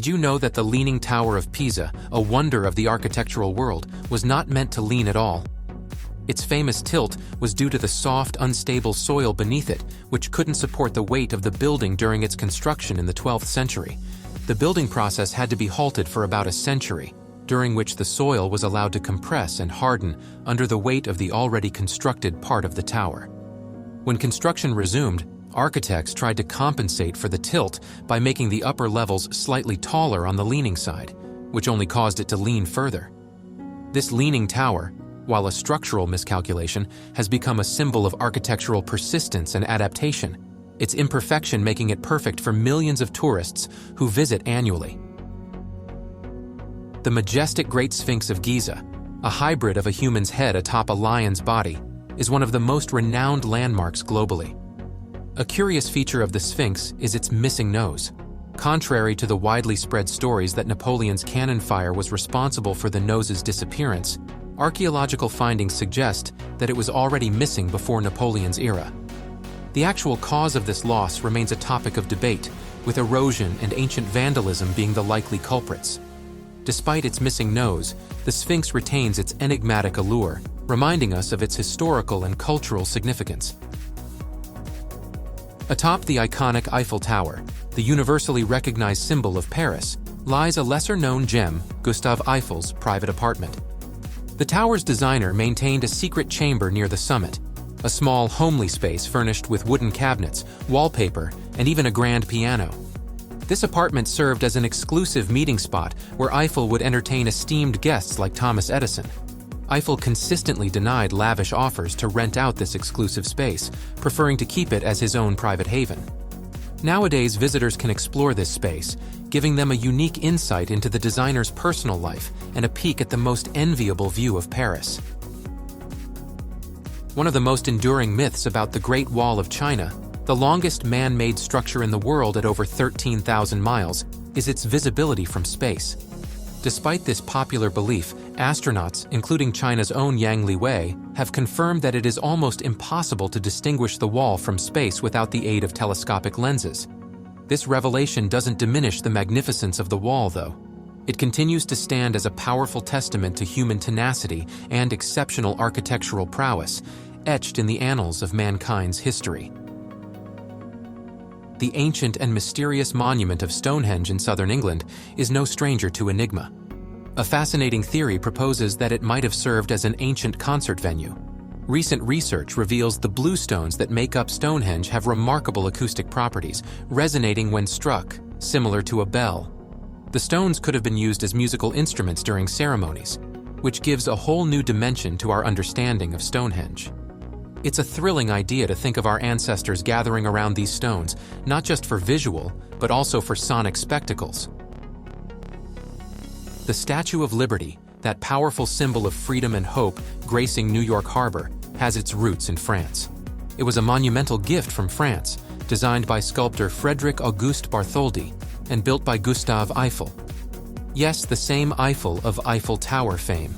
Did you know that the Leaning Tower of Pisa, a wonder of the architectural world, was not meant to lean at all? Its famous tilt was due to the soft, unstable soil beneath it, which couldn't support the weight of the building during its construction in the 12th century. The building process had to be halted for about a century, during which the soil was allowed to compress and harden under the weight of the already constructed part of the tower. When construction resumed, architects tried to compensate for the tilt by making the upper levels slightly taller on the leaning side, which only caused it to lean further. This leaning tower, while a structural miscalculation, has become a symbol of architectural persistence and adaptation, its imperfection making it perfect for millions of tourists who visit annually. The majestic Great Sphinx of Giza, a hybrid of a human's head atop a lion's body, is one of the most renowned landmarks globally. A curious feature of the Sphinx is its missing nose. Contrary to the widely spread stories that Napoleon's cannon fire was responsible for the nose's disappearance, archaeological findings suggest that it was already missing before Napoleon's era. The actual cause of this loss remains a topic of debate, with erosion and ancient vandalism being the likely culprits. Despite its missing nose, the Sphinx retains its enigmatic allure, reminding us of its historical and cultural significance. Atop the iconic Eiffel Tower, the universally recognized symbol of Paris, lies a lesser-known gem, Gustave Eiffel's private apartment. The tower's designer maintained a secret chamber near the summit, a small, homely space furnished with wooden cabinets, wallpaper, and even a grand piano. This apartment served as an exclusive meeting spot where Eiffel would entertain esteemed guests like Thomas Edison. Eiffel consistently denied lavish offers to rent out this exclusive space, preferring to keep it as his own private haven. Nowadays, visitors can explore this space, giving them a unique insight into the designer's personal life and a peek at the most enviable view of Paris. One of the most enduring myths about the Great Wall of China, the longest man-made structure in the world at over 13,000 miles, is its visibility from space. Despite this popular belief, astronauts, including China's own Yang Liwei, have confirmed that it is almost impossible to distinguish the wall from space without the aid of telescopic lenses. This revelation doesn't diminish the magnificence of the wall, though. It continues to stand as a powerful testament to human tenacity and exceptional architectural prowess, etched in the annals of mankind's history. The ancient and mysterious monument of Stonehenge in southern England is no stranger to enigma. A fascinating theory proposes that it might have served as an ancient concert venue. Recent research reveals the bluestones that make up Stonehenge have remarkable acoustic properties, resonating when struck, similar to a bell. The stones could have been used as musical instruments during ceremonies, which gives a whole new dimension to our understanding of Stonehenge. It's a thrilling idea to think of our ancestors gathering around these stones, not just for visual, but also for sonic spectacles. The Statue of Liberty, that powerful symbol of freedom and hope gracing New York Harbor, has its roots in France. It was a monumental gift from France, designed by sculptor Frédéric-Auguste Bartholdi and built by Gustave Eiffel. Yes, the same Eiffel of Eiffel Tower fame.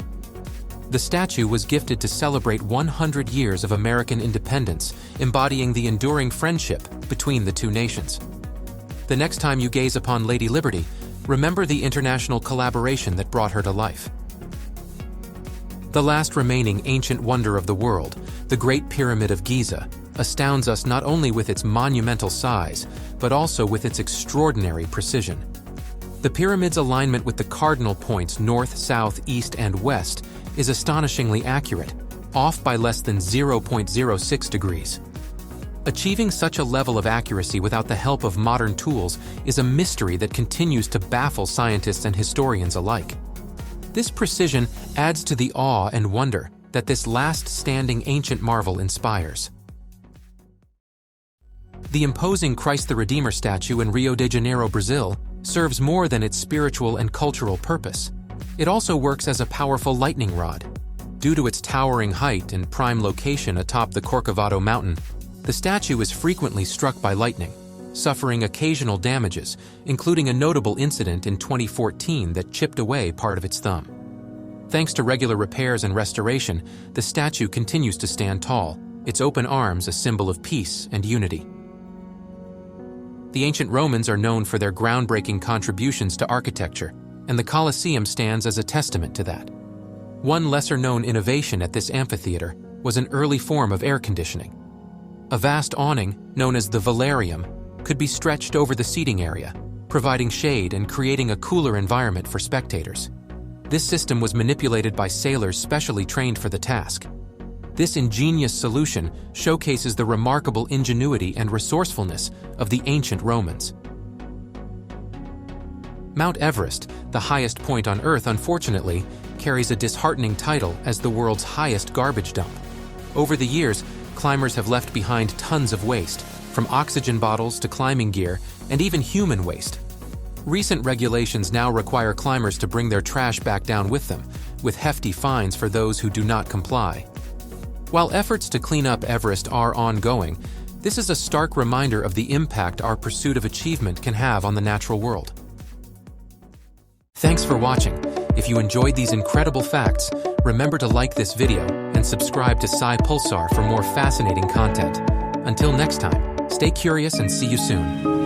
The statue was gifted to celebrate 100 years of American independence, embodying the enduring friendship between the two nations. The next time you gaze upon Lady Liberty, remember the international collaboration that brought her to life. The last remaining ancient wonder of the world, the Great Pyramid of Giza, astounds us not only with its monumental size, but also with its extraordinary precision. The pyramid's alignment with the cardinal points north, south, east, and west is astonishingly accurate, off by less than 0.06 degrees. Achieving such a level of accuracy without the help of modern tools is a mystery that continues to baffle scientists and historians alike. This precision adds to the awe and wonder that this last standing ancient marvel inspires. The imposing Christ the Redeemer statue in Rio de Janeiro, Brazil, serves more than its spiritual and cultural purpose. It also works as a powerful lightning rod. Due to its towering height and prime location atop the Corcovado mountain, the statue is frequently struck by lightning, suffering occasional damages, including a notable incident in 2014 that chipped away part of its thumb. Thanks to regular repairs and restoration, the statue continues to stand tall, its open arms a symbol of peace and unity. The ancient Romans are known for their groundbreaking contributions to architecture, and the Colosseum stands as a testament to that. One lesser-known innovation at this amphitheater was an early form of air conditioning. A vast awning, known as the velarium, could be stretched over the seating area, providing shade and creating a cooler environment for spectators. This system was manipulated by sailors specially trained for the task. This ingenious solution showcases the remarkable ingenuity and resourcefulness of the ancient Romans. Mount Everest, the highest point on Earth, unfortunately, carries a disheartening title as the world's highest garbage dump. Over the years, climbers have left behind tons of waste, from oxygen bottles to climbing gear, and even human waste. Recent regulations now require climbers to bring their trash back down with them, with hefty fines for those who do not comply. While efforts to clean up Everest are ongoing, this is a stark reminder of the impact our pursuit of achievement can have on the natural world. Thanks for watching. If you enjoyed these incredible facts, remember to like this video and subscribe to SciPulsar for more fascinating content. Until next time, stay curious and see you soon.